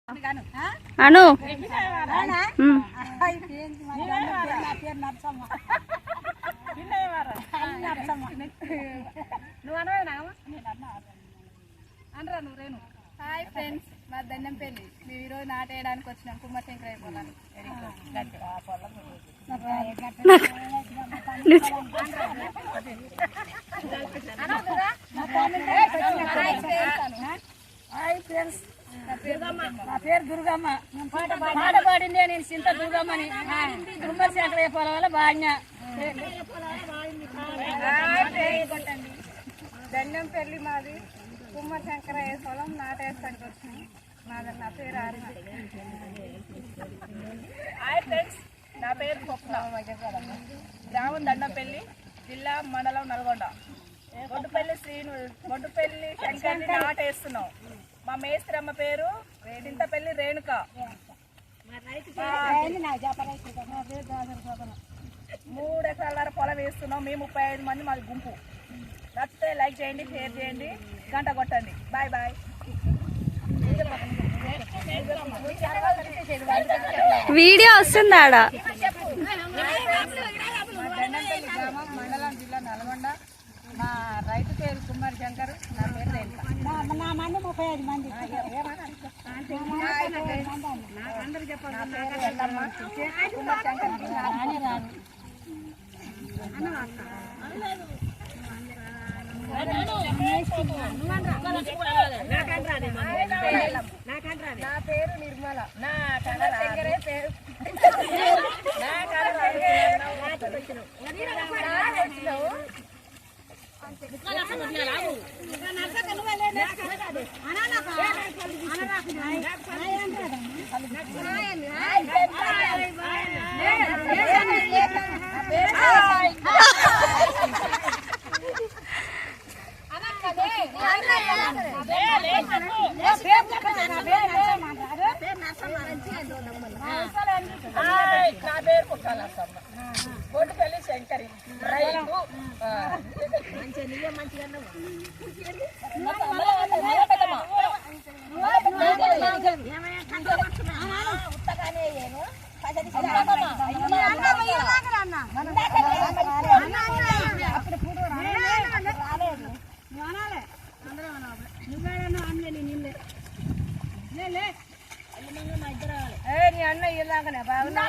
అను hi friends, మా దండంపల్లి మేము ఈరోజు నాటేయడానికి వచ్చినాం. కుమ్మశంకర పొలాన్ని నా పేరు దుర్గమ్మ. పాట పాడింది నేను చింత దుర్గమ్మని. కుమ్మశంకర పొలం వల్ల బాగా దండంపల్లి మాది. కుమ్మశంకర పొలం నాటేస్తానికి వచ్చినాం. నా పేరు హాయ్ ఫ్రెండ్స్, నా పేరు స్వప్న. గ్రామం దండంపల్లి, జిల్లా మండలం నల్గొండ. గొడ్డుపల్లి శంకర్ని నాటేస్తున్నాం. మా మేస్త్రమ్మ పేరు చింతపల్లి రేణుక. 3 ఎకరాల పొలం వేస్తున్నాం. మేము 35 మంది, మాది గుంపు. నచ్చితే లైక్ చేయండి, షేర్ చేయండి, గంట కొట్టండి. Bye bye. వీడియో వస్తుందా? దండంపల్లి గ్రామం, మండలం, జిల్లా నల్గొండ. మా రైతు పేరు కుమార్ శంకర్. నా పేరు రేణుక. నా మంది 35 మంది. కుమార్ శంకర్ నా పేరు నిర్మల. నా శంకరే పేరు. గొడ్డుపల్లి శంకరి రైతు. నీ అన్న ఇలాగనే మళ్ళా